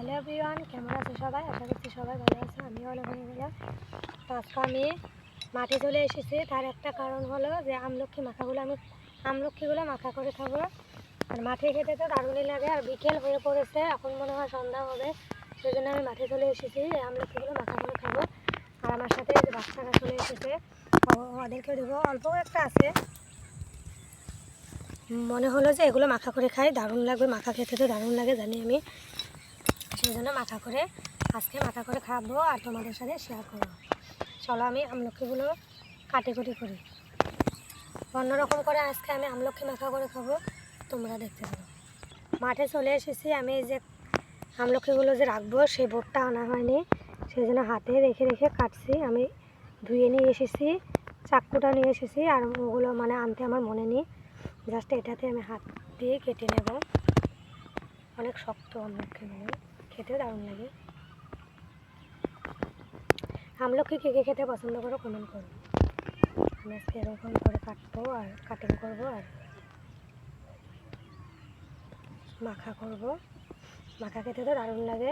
Hello everyone, কেমন আছে সবাই? আশা করছি সবাই ভালো আছে। আমিও ভালো হয়ে গেলাম। তো আজকে আমি মাঠে চলে এসেছি। তার একটা কারণ হলো যে আমলক্ষীগুলো মাখা করে খাবো। আর মাঠে খেতে তো দারুণই লাগে। আর বিকেল হয়ে পড়েছে, এখন মনে হয় সন্ধ্যা হবে, সেই জন্য আমি মাঠে চলে এসেছি এই আমলক্ষীগুলো মাখা করে খাবো। আর আমার সাথে যে বাচ্চারা চলে এসেছে, ওদেরকেও দেবো। অল্প একটা আছে, মনে হলো যে এগুলো মাখা করে খাই, দারুণ লাগবে। মাখা খেতে তো দারুণ লাগে জানি আমি, সেই জন্য মাখা করে খাবো আর তোমাদের সাথে শেয়ার করবো। চলো আমি আমলক্ষীগুলো কাটিকুটি করি। অন্যরকম করে আজকে আমি আমলক্ষী মাখা করে খাবো, তোমরা দেখতে পাবো। মাঠে চলে এসেছি। আমি এই যে আমলক্ষীগুলো যে রাখবো সেই বোর্ডটা আনা হয়নি, সেই জন্য হাতে রেখে রেখে কাটছি। আমি ধুয়ে নিয়ে এসেছি, চাকুটা নিয়ে এসেছি, আর ওগুলো আনতে আমার মনে নেই। জাস্ট এটাতে আমি হাত দিয়ে কেটে নেব। অনেক শক্ত আমলক্ষীগুলো, খেতেও দারুণ লাগে। আমলক্ষী কে কে খেতে পছন্দ করো কমেন্ট করো। আমি আজকে এরকম করে কাটবো আর কাটিং করবো আর মাখা করব। মাখা খেতে তো দারুণ লাগে।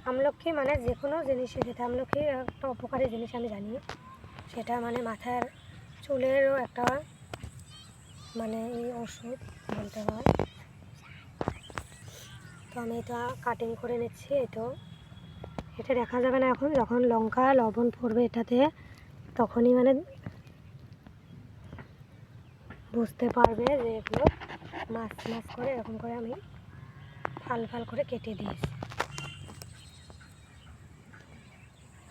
আমলক্ষী যে কোনো জিনিসই খেতে, আমলক্ষী একটা উপকারী জিনিস আমি জানি। সেটা মাথার চুলেরও একটা এই ওষুধ বলতে হয়। তো আমি এটা কাটিং করে নিচ্ছি। এটা দেখা যাবে না এখন, যখন লঙ্কা লবণ পড়বে এটাতে, তখনই বুঝতে পারবে যে এগুলো মাছ করে এরকম করে আমি ফাল ফাল করে কেটে দিয়েছি।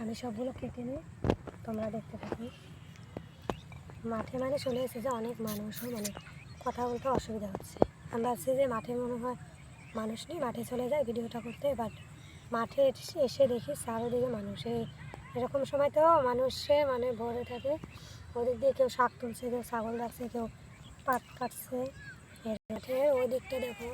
আমি সবগুলো কেটে নিই, তোমরা দেখতে পাবে। মাঠে চলে এসেছে অনেক মানুষও, কথা বলতে অসুবিধা হচ্ছে। আমি ভাবছি যে মাঠে মনে হয় মানুষ নেই, মাঠে চলে যায় ভিডিওটা করতে, বাট মাঠে এসে দেখি চারোদিকে মানুষ। এরকম সময় তো মানুষে ভরে থাকে। ওদিক দিয়ে কেউ শাক তুলছে, কেউ ছাগল রাখছে, কেউ পাট কাটছে। এর মাঠে ওই দিকটা দেখো